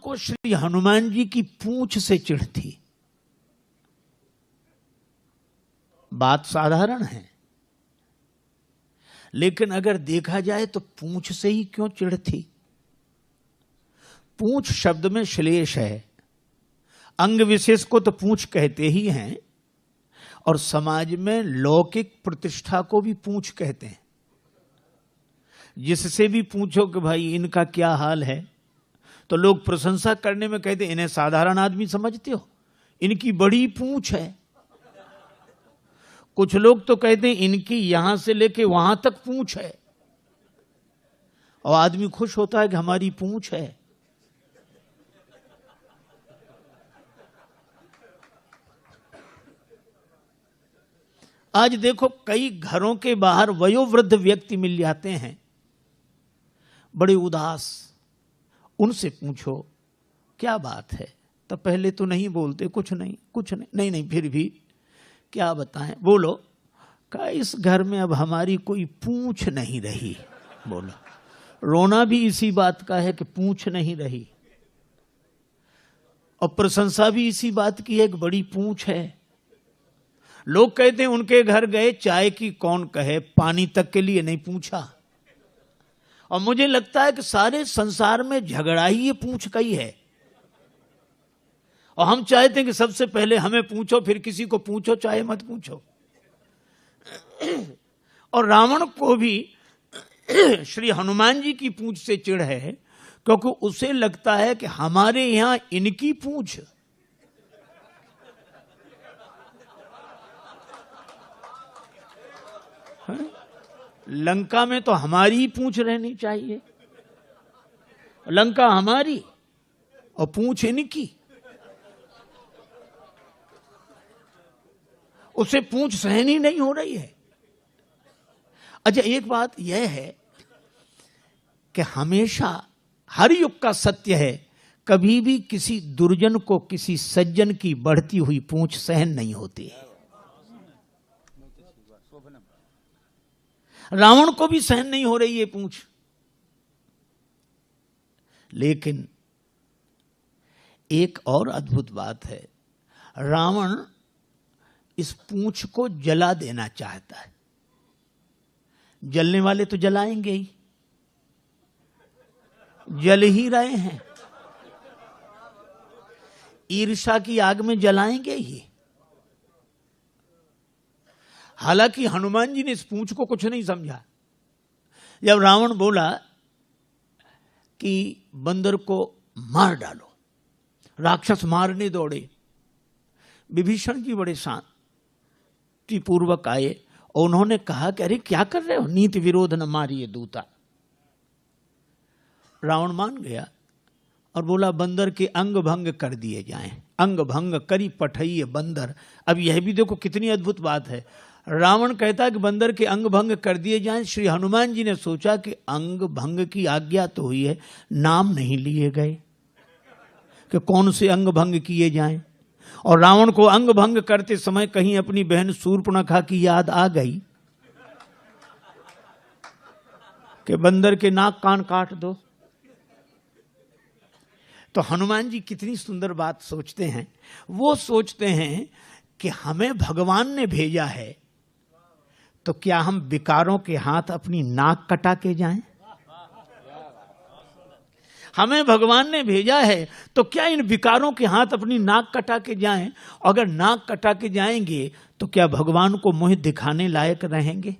को श्री हनुमान जी की पूंछ से चिढ़ थी। बात साधारण है, लेकिन अगर देखा जाए तो पूंछ से ही क्यों चिढ़ थी? पूंछ शब्द में श्लेष है, अंग विशेष को तो पूंछ कहते ही हैं, और समाज में लौकिक प्रतिष्ठा को भी पूंछ कहते हैं। जिससे भी पूछो कि भाई इनका क्या हाल है, तो लोग प्रशंसा करने में कहते इन्हें साधारण आदमी समझते हो, इनकी बड़ी पूंछ है। कुछ लोग तो कहते हैं इनकी यहां से लेके वहां तक पूंछ है, और आदमी खुश होता है कि हमारी पूंछ है। आज देखो कई घरों के बाहर वयोवृद्ध व्यक्ति मिल जाते हैं, बड़े उदास। उनसे पूछो क्या बात है, तो पहले तो नहीं बोलते, कुछ नहीं कुछ नहीं, नहीं नहीं फिर भी क्या बताएं, बोलो। का इस घर में अब हमारी कोई पूंछ नहीं रही। बोलो, रोना भी इसी बात का है कि पूंछ नहीं रही, और प्रशंसा भी इसी बात की है कि बड़ी पूंछ है। लोग कहते हैं उनके घर गए, चाय की कौन कहे, पानी तक के लिए नहीं पूछा। और मुझे लगता है कि सारे संसार में झगड़ा ही ये पूंछ का ही है, और हम चाहते हैं कि सबसे पहले हमें पूछो, फिर किसी को पूछो, चाहे मत पूछो। और रावण को भी श्री हनुमान जी की पूंछ से चिढ़ है, क्योंकि उसे लगता है कि हमारे यहां इनकी पूंछ। लंका में तो हमारी ही पूंछ रहनी चाहिए, लंका हमारी और पूंछ इनकी। उसे पूंछ सहनी नहीं हो रही है। अच्छा, एक बात यह है कि हमेशा हर युग का सत्य है, कभी भी किसी दुर्जन को किसी सज्जन की बढ़ती हुई पूंछ सहन नहीं होती है। रावण को भी सहन नहीं हो रही है पूंछ, लेकिन एक और अद्भुत बात है, रावण इस पूंछ को जला देना चाहता है। जलने वाले तो जलाएंगे ही, जल ही रहे हैं, ईर्ष्या की आग में जलाएंगे ही। हालांकि हनुमान जी ने इस पूंछ को कुछ नहीं समझा। जब रावण बोला कि बंदर को मार डालो, राक्षस मारने दौड़े, विभीषण जी बड़े शांतिपूर्वक आए और उन्होंने कहा कि अरे क्या कर रहे हो, नीति विरोध न मारिए दूता। रावण मान गया और बोला बंदर के अंग भंग कर दिए जाएं। अंग भंग करी पठइये बंदर। अब यह भी देखो कितनी अद्भुत बात है। रावण कहता है कि बंदर के अंग भंग कर दिए जाएं। श्री हनुमान जी ने सोचा कि अंग भंग की आज्ञा तो हुई है, नाम नहीं लिए गए कि कौन से अंग भंग किए जाएं। और रावण को अंग भंग करते समय कहीं अपनी बहन शूर्पणखा की याद आ गई कि बंदर के नाक कान काट दो। तो हनुमान जी कितनी सुंदर बात सोचते हैं। वो सोचते हैं कि हमें भगवान ने भेजा है, तो क्या हम विकारों के हाथ अपनी नाक कटा के जाएं? हमें भगवान ने भेजा है, तो क्या इन विकारों के हाथ अपनी नाक कटा के जाएं? अगर नाक कटा के जाएंगे तो क्या भगवान को मुंह दिखाने लायक रहेंगे?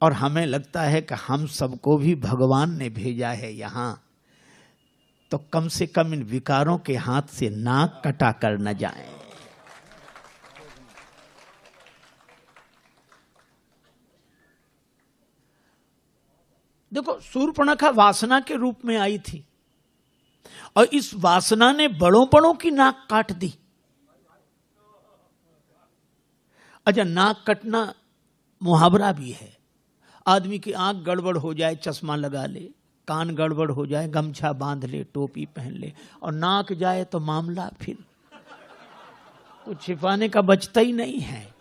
और हमें लगता है कि हम सबको भी भगवान ने भेजा है यहां, तो कम से कम इन विकारों के हाथ से नाक कटा कर न जाएं। देखो, शूर्पणखा वासना के रूप में आई थी और इस वासना ने बड़ों बड़ों की नाक काट दी। अच्छा, नाक कटना मुहावरा भी है। आदमी की आंख गड़बड़ हो जाए, चश्मा लगा ले, कान गड़बड़ हो जाए, गमछा बांध ले, टोपी पहन ले, और नाक जाए तो मामला फिर कुछ छिपाने का बचता ही नहीं है।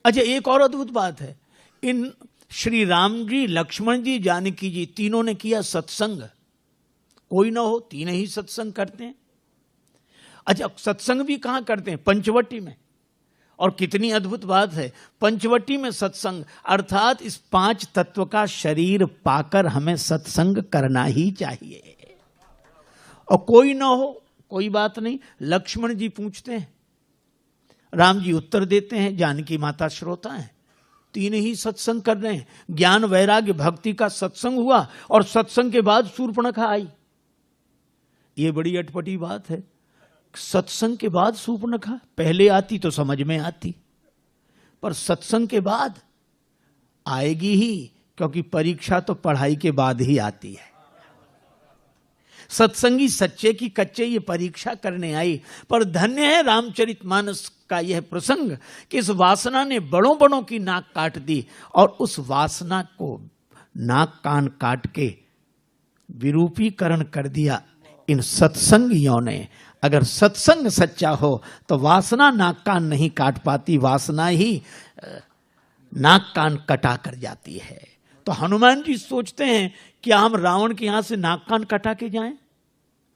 अच्छा, एक और अद्भुत बात है, इन श्री राम जी, लक्ष्मण जी, जानकी जी, तीनों ने किया सत्संग। कोई ना हो, तीन ही सत्संग करते हैं। अच्छा, सत्संग भी कहाँ करते हैं? पंचवटी में। और कितनी अद्भुत बात है, पंचवटी में सत्संग, अर्थात इस पांच तत्व का शरीर पाकर हमें सत्संग करना ही चाहिए। और कोई ना हो, कोई बात नहीं, लक्ष्मण जी पूछते हैं, राम जी उत्तर देते हैं, जानकी माता श्रोता हैं, तीन ही सत्संग कर रहे हैं। ज्ञान वैराग्य भक्ति का सत्संग हुआ और सत्संग के बाद शूर्पणखा आई। ये बड़ी अटपटी बात है, सत्संग के बाद शूर्पणखा, पहले आती तो समझ में आती, पर सत्संग के बाद आएगी ही, क्योंकि परीक्षा तो पढ़ाई के बाद ही आती है। सत्संगी सच्चे की कच्चे ये परीक्षा करने आई। पर धन्य है रामचरितमानस का यह प्रसंग कि इस वासना ने बड़ों बड़ों की नाक काट दी, और उस वासना को नाक कान काट के विरूपीकरण कर दिया इन सत्संगियों ने। अगर सत्संग सच्चा हो तो वासना नाक कान नहीं काट पाती, वासना ही नाक कान कटा कर जाती है। तो हनुमान जी सोचते हैं कि हम रावण के यहां से नाक कान कटा के जाएं?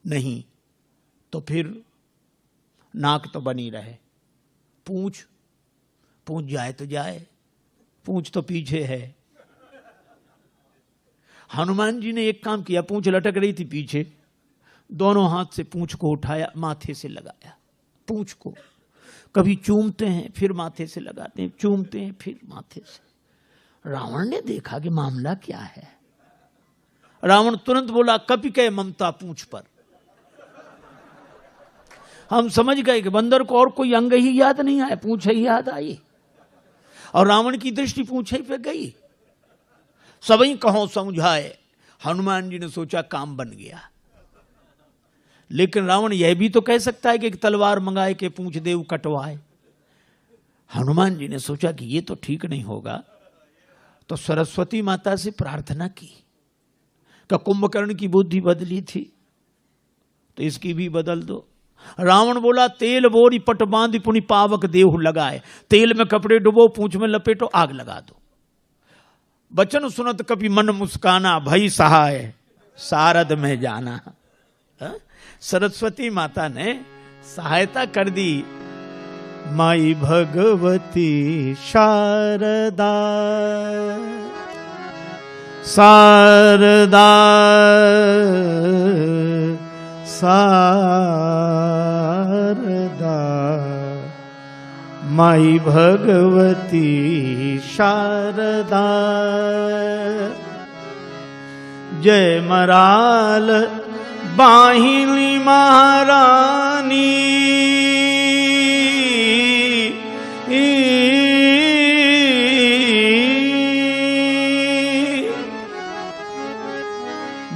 नहीं, तो फिर नाक तो बनी रहे, पूंछ जाए तो जाए, पूंछ तो पीछे है। हनुमान जी ने एक काम किया, पूंछ लटक रही थी पीछे, दोनों हाथ से पूंछ को उठाया, माथे से लगाया। पूंछ को कभी चूमते हैं, फिर माथे से लगाते हैं, चूमते हैं, फिर माथे से। रावण ने देखा कि मामला क्या है। रावण तुरंत बोला, कपि कह ममता पूंछ पर। हम समझ गए कि बंदर को और कोई अंग ही याद नहीं आया, पूंछ ही याद आई, और रावण की दृष्टि पूंछ पे गई। सबई कहो समझाए, हनुमान जी ने सोचा काम बन गया। लेकिन रावण यह भी तो कह सकता है कि एक तलवार मंगाए के पूंछ देव कटवाए। हनुमान जी ने सोचा कि ये तो ठीक नहीं होगा, तो सरस्वती माता से प्रार्थना की कि कुंभकर्ण की बुद्धि बदली थी तो इसकी भी बदल दो। रावण बोला, तेल बोरी पट बांध पुनि पावक देहु लगाए, तेल में कपड़े डुबो, पूंछ में लपेटो, आग लगा दो। बचन सुनत कपि मन मुस्काना, भई सहाय सारद में जाना। सरस्वती माता ने सहायता कर दी। माई भगवती शारदा, शारदा शारदा, माई भगवती शारदा। जय मराल बाहिनी महारानी,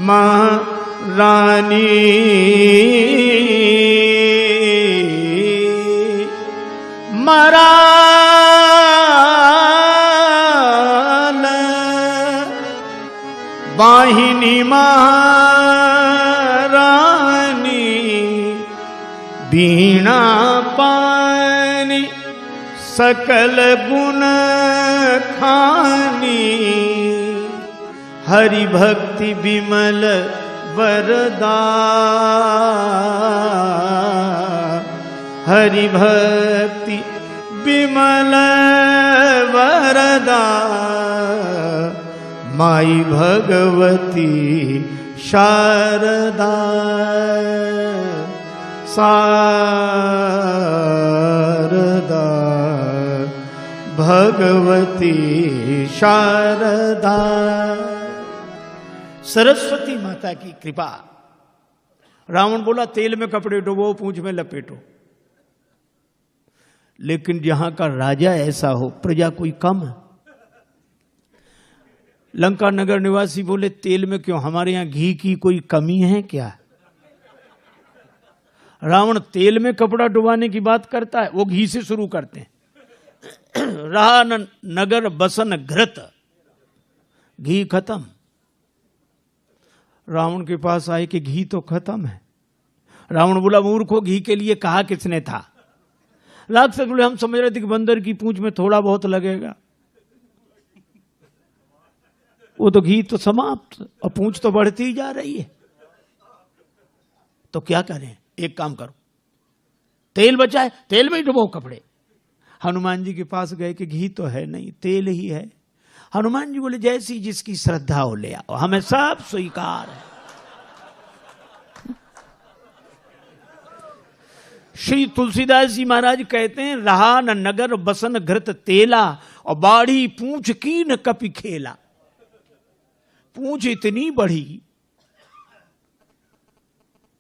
महारानी मराल बाहिनी महारानी, बीणा पानी सकल गुण खानी, हरि भक्ति विमल वरदा, हरि भक्ति विमल वरदा, माई भगवती शारदा, शारदा भगवती शारदा। सरस्वती माता की कृपा। रावण बोला, तेल में कपड़े डुबो, पूंछ में लपेटो। लेकिन जहां का राजा ऐसा हो, प्रजा कोई कम है। लंका नगर निवासी बोले, तेल में क्यों, हमारे यहां घी की कोई कमी है क्या? रावण तेल में कपड़ा डुबाने की बात करता है, वो घी से शुरू करते हैं। रहा न नगर बसन घृत, घी खत्म। रावण के पास आए कि घी तो खत्म है। रावण बोला, मूर्खों, घी के लिए कहा किसने था? राक्षस बोले, हम समझ रहे थे कि बंदर की पूंछ में थोड़ा बहुत लगेगा, वो तो घी तो समाप्त, और पूंछ तो बढ़ती ही जा रही है। तो क्या करें, एक काम करो, तेल बचा है, तेल में ही डुबो कपड़े। हनुमान जी के पास गए कि घी तो है नहीं, तेल ही है। हनुमान जी बोले जैसी जिसकी श्रद्धा हो ले आओ, हमें सब स्वीकार है। श्री तुलसीदास जी महाराज कहते हैं, रहा न नगर बसन घृत तेला, और बाढ़ी पूंछ की न कपि खेला। पूंछ इतनी बढ़ी,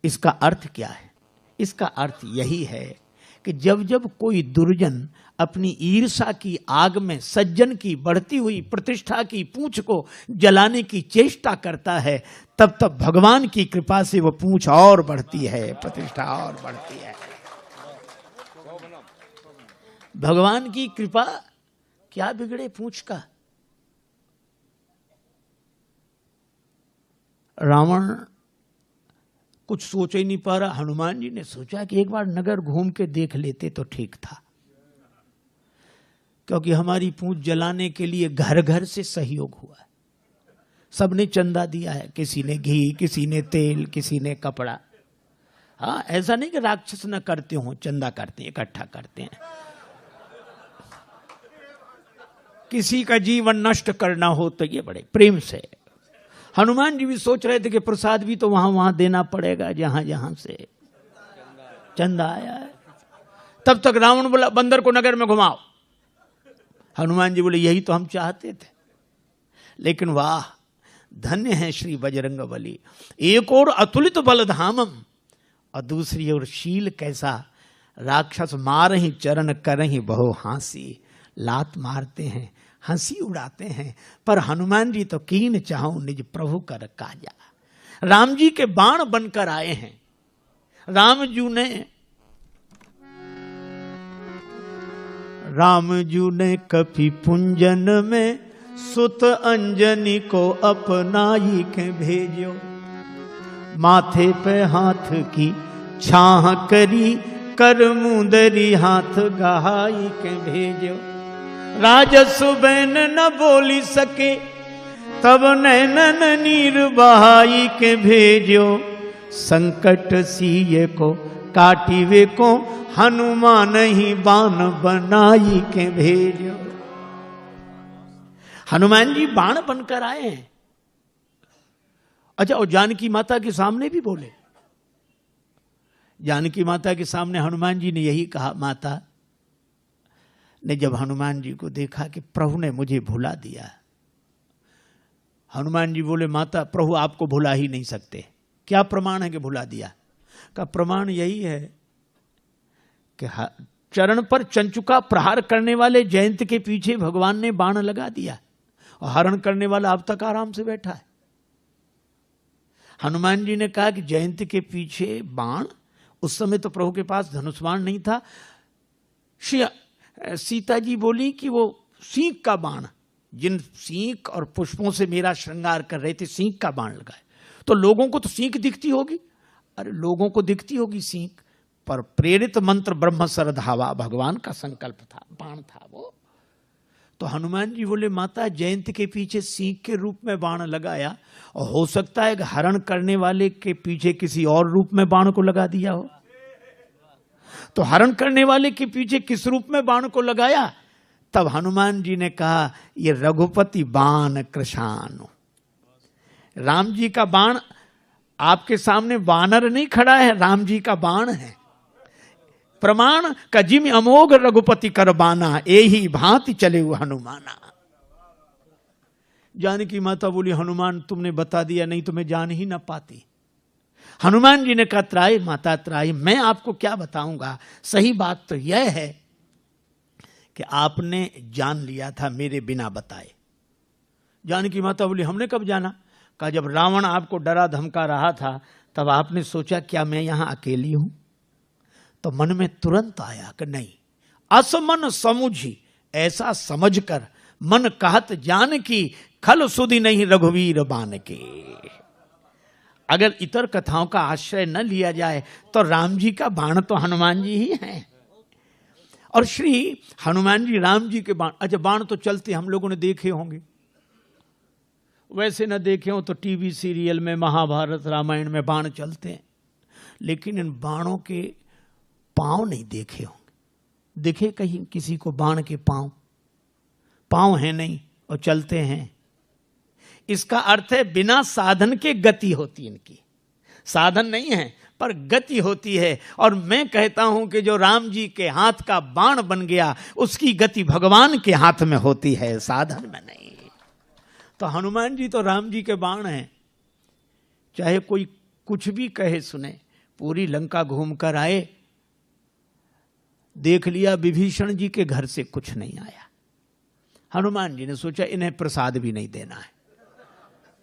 इसका अर्थ क्या है? इसका अर्थ यही है कि जब जब कोई दुर्जन अपनी ईर्षा की आग में सज्जन की बढ़ती हुई प्रतिष्ठा की पूंछ को जलाने की चेष्टा करता है, तब तब भगवान की कृपा से वो पूंछ और बढ़ती है, प्रतिष्ठा और बढ़ती है। भगवान की कृपा, क्या बिगड़े पूंछ का। रावण कुछ सोच ही नहीं पा रहा। हनुमान जी ने सोचा कि एक बार नगर घूम के देख लेते तो ठीक था, क्योंकि हमारी पूंछ जलाने के लिए घर घर से सहयोग हुआ है। सबने चंदा दिया है, किसी ने घी, किसी ने तेल, किसी ने कपड़ा। हाँ, ऐसा नहीं कि राक्षस न करते हो, चंदा करते हैं, इकट्ठा करते हैं। किसी का जीवन नष्ट करना हो तो ये बड़े प्रेम से। हनुमान जी भी सोच रहे थे कि प्रसाद भी तो वहां वहां देना पड़ेगा जहां जहां से चंदा आया है। तब तक रावण बोला बंदर को नगर में घुमाओ। हनुमान जी बोले यही तो हम चाहते थे, लेकिन वाह, धन्य है श्री बजरंगबली। एक और अतुलित बलधामम, और दूसरी ओर शील कैसा। राक्षस मारहि चरण करहि बहु हांसी, लात मारते हैं, हंसी उड़ाते हैं, पर हनुमान जी तो कीन चाहूं निज प्रभु कर काजा। राम जी के बाण बनकर आए हैं। राम जू ने कपि पुंजन में सुत अंजनी को अपनाई के भेजो। माथे पे हाथ की छाह करी, कर मुंदरी हाथ गहाई के भेजो। राजस बैन न बोली सके, तब नैनन नीर बहाई के भेजो। संकट सिए को काटिवे को, हनुमान ही बाण बनाई के भेजो। हनुमान जी बाण बनकर आए हैं। अच्छा, और जानकी माता के सामने भी बोले। जानकी माता के सामने हनुमान जी ने यही कहा। माता ने जब हनुमान जी को देखा कि प्रभु ने मुझे भुला दिया, हनुमान जी बोले माता, प्रभु आपको भुला ही नहीं सकते। क्या प्रमाण है कि भुला दिया? का प्रमाण यही है कि चरण पर चंचुका प्रहार करने वाले जयंत के पीछे भगवान ने बाण लगा दिया, और हरण करने वाला अब तक आराम से बैठा है। हनुमान जी ने कहा कि जयंत के पीछे बाण, उस समय तो प्रभु के पास धनुष बाण नहीं था। सीता जी बोली कि वो सींग का बाण, जिन सींग और पुष्पों से मेरा श्रृंगार कर रहे थे, सींग का बाण लगाए। तो लोगों को तो सींग दिखती होगी। अरे लोगों को दिखती होगी सींग, पर प्रेरित मंत्र ब्रह्म सरधावा, भगवान का संकल्प था, बाण था वो। तो हनुमान जी बोले माता, जयंत के पीछे सींग के रूप में बाण लगाया, और हो सकता है कि हरण करने वाले के पीछे किसी और रूप में बाण को लगा दिया हो। तो हरण करने वाले के पीछे किस रूप में बाण को लगाया? तब हनुमान जी ने कहा, ये रघुपति बाण कृशानु। राम जी का बाण आपके सामने वानर नहीं खड़ा है, राम जी का बाण है। प्रमाण का जिम अमोघ रघुपति कर बाना, एही भांति चले हुए हनुमाना। जानकी माता बोली हनुमान तुमने बता दिया, नहीं तो मैं जान ही ना पाती। हनुमान जी ने कहा त्राहि माता त्राहि, मैं आपको क्या बताऊंगा। सही बात तो यह है कि आपने जान लिया था मेरे बिना बताए। जानकी माता बोली हमने कब जाना? कहा जब रावण आपको डरा धमका रहा था, तब आपने सोचा क्या मैं यहां अकेली हूं? तो मन में तुरंत आया कि नहीं, असमन समुझी, ऐसा समझकर मन कहत जान की, खल सुधि नहीं रघुवीर बान के। अगर इतर कथाओं का आश्रय न लिया जाए तो राम जी का बाण तो हनुमान जी ही हैं। और श्री हनुमान जी राम जी के बाण, अच्छा बाण तो चलते हम लोगों ने देखे होंगे, वैसे न देखे हो तो टीवी सीरियल में, महाभारत रामायण में बाण चलते हैं। लेकिन इन बाणों के पांव नहीं देखे होंगे। दिखे कहीं किसी को बाण के पांव? पांव है नहीं और चलते हैं। इसका अर्थ है बिना साधन के गति होती इनकी। साधन नहीं है पर गति होती है। और मैं कहता हूं कि जो राम जी के हाथ का बाण बन गया उसकी गति भगवान के हाथ में होती है, साधन में नहीं। तो हनुमान जी तो राम जी के बाण हैं। चाहे कोई कुछ भी कहे सुने, पूरी लंका घूम कर आए, देख लिया विभीषण जी के घर से कुछ नहीं आया। हनुमान जी ने सोचा इन्हें प्रसाद भी नहीं देना है,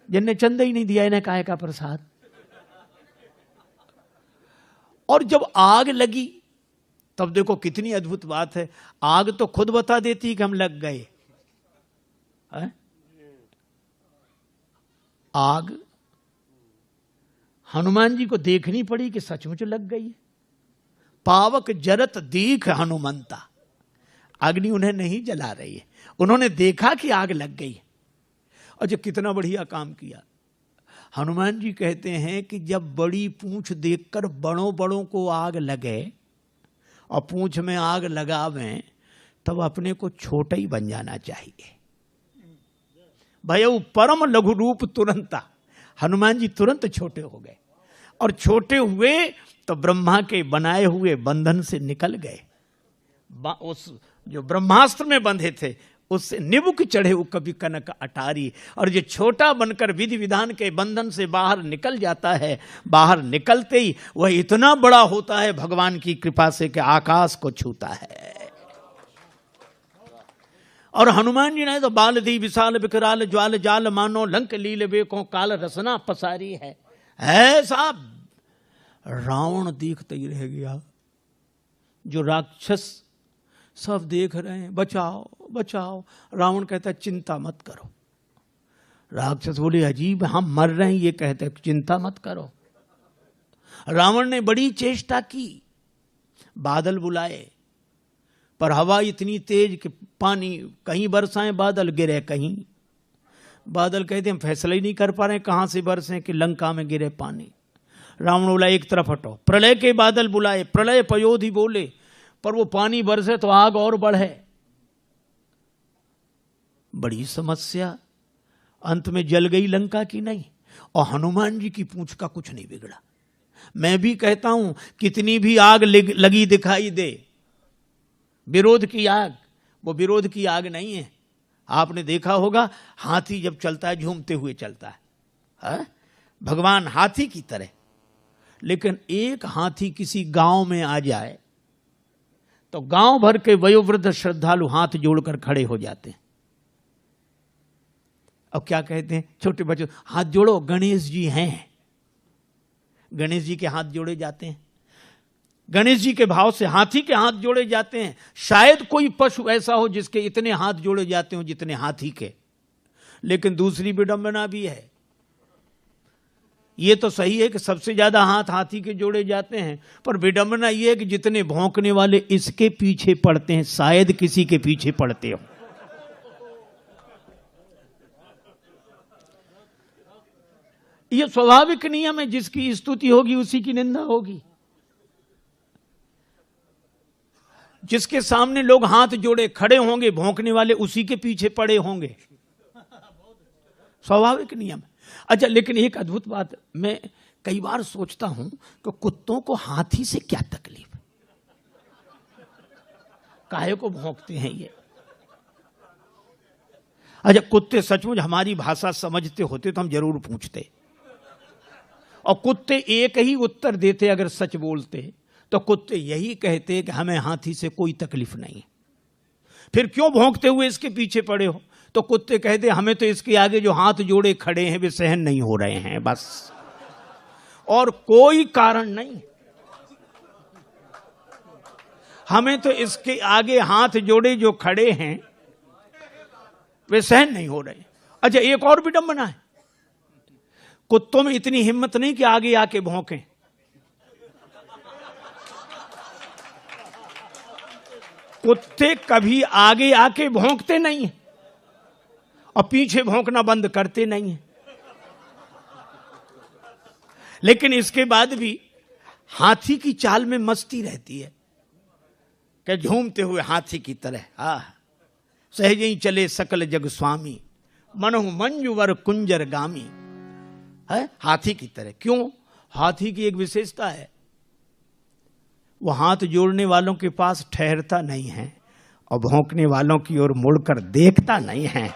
जिनने चंदा ही नहीं दिया इन्हें काहे का प्रसाद। और जब आग लगी तब देखो कितनी अद्भुत बात है, आग तो खुद बता देती कि हम लग गए। आग हनुमान जी को देखनी पड़ी कि सचमुच लग गई। पावक जरत दीख हनुमंता, अग्नि उन्हें नहीं जला रही है, उन्होंने देखा कि आग लग गई। और जो कितना बढ़िया काम किया। हनुमान जी कहते हैं कि जब बड़ी पूंछ देखकर बड़ों बड़ों को आग लगे और पूंछ में आग लगावें तब अपने को छोटा ही बन जाना चाहिए। भयउ परम लघु रूप तुरंता, हनुमान जी तुरंत छोटे हो गए। और छोटे हुए तो ब्रह्मा के बनाए हुए बंधन से निकल गए। उस जो ब्रह्मास्त्र में बंधे थे उससे निबुक चढ़े वो कभी कनक अटारी। और जो छोटा बनकर विधि विधान के बंधन से बाहर निकल जाता है, बाहर निकलते ही वह इतना बड़ा होता है भगवान की कृपा से कि आकाश को छूता है। और हनुमान जी ने तो बाल दी विशाल विकराल ज्वाल जाल मानो लंक लील बेको काल रसना पसारी है। ऐसा रावण देखते ही रह गया। जो राक्षस सब देख रहे हैं बचाओ बचाओ, रावण कहता है चिंता मत करो। राक्षस बोले अजीब, हम मर रहे हैं ये कहते चिंता मत करो। रावण ने बड़ी चेष्टा की, बादल बुलाए पर हवा इतनी तेज कि पानी कहीं बरसाएं बादल गिरे कहीं। बादल कहते हम फैसला ही नहीं कर पा रहे कहां से बरसें कि लंका में गिरे पानी। रावण बोला एक तरफ हटो। प्रलय के बादल बुलाए, प्रलय पयोधि बोले, पर वो पानी बरसे तो आग और बढ़े। बड़ी समस्या, अंत में जल गई लंका की नहीं। और हनुमान जी की पूंछ का कुछ नहीं बिगड़ा। मैं भी कहता हूं कितनी भी आग लगी दिखाई दे, विरोध की आग, वो विरोध की आग नहीं है। आपने देखा होगा हाथी जब चलता है झूमते हुए चलता है, भगवान हाथी की तरह। लेकिन एक हाथी किसी गांव में आ जाए तो गांव भर के वयोवृद्ध श्रद्धालु हाथ जोड़कर खड़े हो जाते हैं। अब क्या कहते हैं छोटे बच्चों, हाथ जोड़ो, गणेश जी हैं। गणेश जी के हाथ जोड़े जाते हैं। गणेश जी के भाव से हाथी के हाथ जोड़े जाते हैं। शायद कोई पशु ऐसा हो जिसके इतने हाथ जोड़े जाते हो जितने हाथी के। लेकिन दूसरी विडंबना भी है। ये तो सही है कि सबसे ज्यादा हाथ हाथी के जोड़े जाते हैं, पर विडंबना ये है कि जितने भौंकने वाले इसके पीछे पड़ते हैं शायद किसी के पीछे पड़ते हो। ये स्वाभाविक नियम है, जिसकी स्तुति होगी उसी की निंदा होगी। जिसके सामने लोग हाथ जोड़े खड़े होंगे भौंकने वाले उसी के पीछे पड़े होंगे, स्वाभाविक नियम। अच्छा, लेकिन एक अद्भुत बात मैं कई बार सोचता हूं कि कुत्तों को हाथी से क्या तकलीफ, काहे को भौंकते हैं ये। अच्छा, कुत्ते सचमुच हमारी भाषा समझते होते तो हम जरूर पूछते, और कुत्ते एक ही उत्तर देते अगर सच बोलते तो कुत्ते यही कहते कि हमें हाथी से कोई तकलीफ नहीं। फिर क्यों भौंकते हुए इसके पीछे पड़े हो? तो कुत्ते कहते हमें तो इसके आगे जो हाथ जोड़े खड़े हैं वे सहन नहीं हो रहे हैं, बस, और कोई कारण नहीं। हमें तो इसके आगे हाथ जोड़े जो खड़े हैं वे सहन नहीं हो रहे। अच्छा, एक और विडंबना है, कुत्तों में इतनी हिम्मत नहीं कि आगे आके भौंकें। कुत्ते कभी आगे आके भौंकते नहीं हैं और पीछे भौंकना बंद करते नहीं हैं। लेकिन इसके बाद भी हाथी की चाल में मस्ती रहती है कि झूमते हुए हाथी की तरह, सहज ही चले सकल जग स्वामी, मनहु मंजुवर कुंजर गामी, है हाथी की तरह। क्यों? हाथी की एक विशेषता है, वो हाथ जोड़ने वालों के पास ठहरता नहीं है और भौंकने वालों की ओर मुड़कर देखता नहीं है।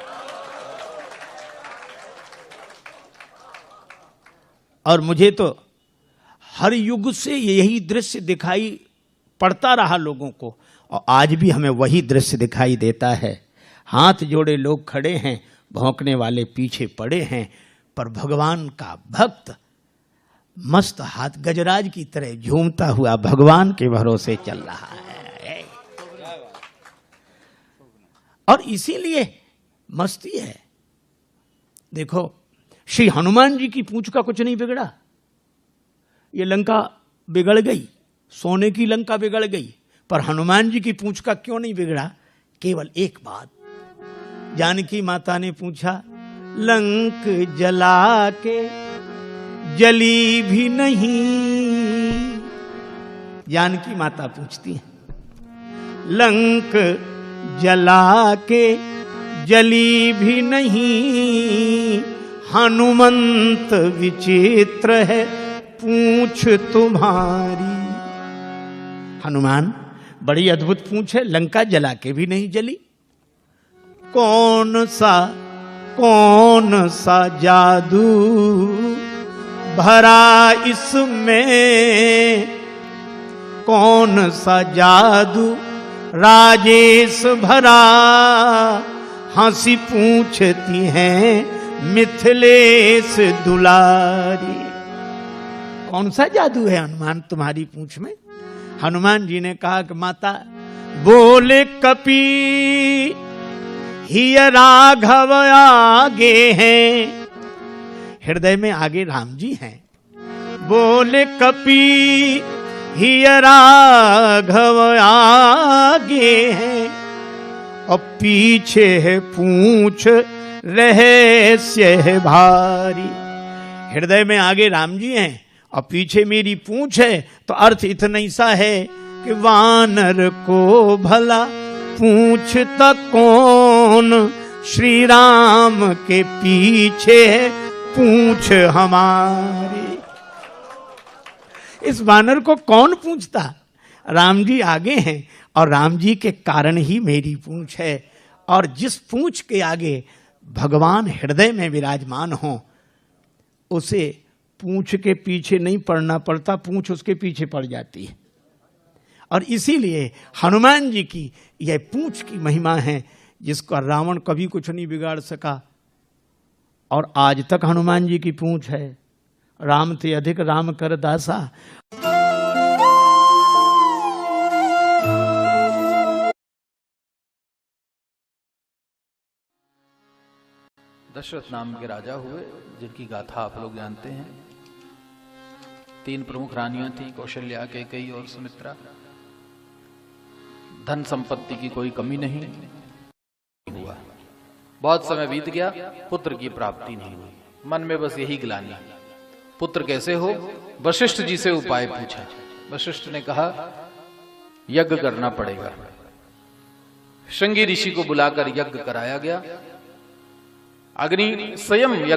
और मुझे तो हर युग से यही दृश्य दिखाई पड़ता रहा लोगों को, और आज भी हमें वही दृश्य दिखाई देता है। हाथ जोड़े लोग खड़े हैं, भौंकने वाले पीछे पड़े हैं, पर भगवान का भक्त मस्त हाथ गजराज की तरह झूमता हुआ भगवान के भरोसे चल रहा है। और इसीलिए मस्ती है। देखो, श्री हनुमान जी की पूंछ का कुछ नहीं बिगड़ा। ये लंका बिगड़ गई, सोने की लंका बिगड़ गई, पर हनुमान जी की पूंछ का क्यों नहीं बिगड़ा? केवल एक बात, जानकी माता ने पूछा, लंक जला के जली भी नहीं। जानकी माता पूछती है, लंक जला के जली भी नहीं, हनुमंत विचित्र है पूंछ तुम्हारी। हनुमान, बड़ी अद्भुत पूंछ है, लंका जला के भी नहीं जली। कौन सा जादू भरा इसमें, कौन सा जादू राजेश भरा, हंसी पूछती हैं मिथिलेश दुलारी। कौन सा जादू है हनुमान तुम्हारी पूंछ में? हनुमान जी ने कहा कि माता, बोले कपी हिय राघव आगे हैं, हृदय में आगे राम जी हैं। बोले कपी हिय राघव आगे हैं, और पीछे है पूंछ रहस्य है भारी। हृदय में आगे राम जी हैं और पीछे मेरी पूंछ है, तो अर्थ इतना ही सा है कि वानर को भला पूछता कौन, श्री राम के पीछे है पूंछ हमारी। इस वानर को कौन पूछता? राम जी आगे हैं और राम जी के कारण ही मेरी पूंछ है। और जिस पूंछ के आगे भगवान हृदय में विराजमान हो, उसे पूंछ के पीछे नहीं पड़ना पड़ता, पूंछ उसके पीछे पड़ जाती है। और इसीलिए हनुमान जी की यह पूंछ की महिमा है, जिसका रावण कभी कुछ नहीं बिगाड़ सका। और आज तक हनुमान जी की पूंछ है, राम ते अधिक राम कर दासा। दशरथ नाम के राजा हुए, जिनकी गाथा आप लोग जानते हैं। 3 प्रमुख रानियां थी, कौशल्या, कैकेयी और सुमित्रा। धन संपत्ति की कोई कमी नहीं हुआ। बहुत समय बीत गया, पुत्र की प्राप्ति नहीं हुई। मन में बस यही ग्लानि, पुत्र कैसे हो? वशिष्ठ जी से उपाय पूछा। वशिष्ठ ने कहा, यज्ञ करना पड़ेगा। श्रृंगी ऋषि को बुलाकर यज्ञ कराया गया। अग्नि स्वयं यज्ञ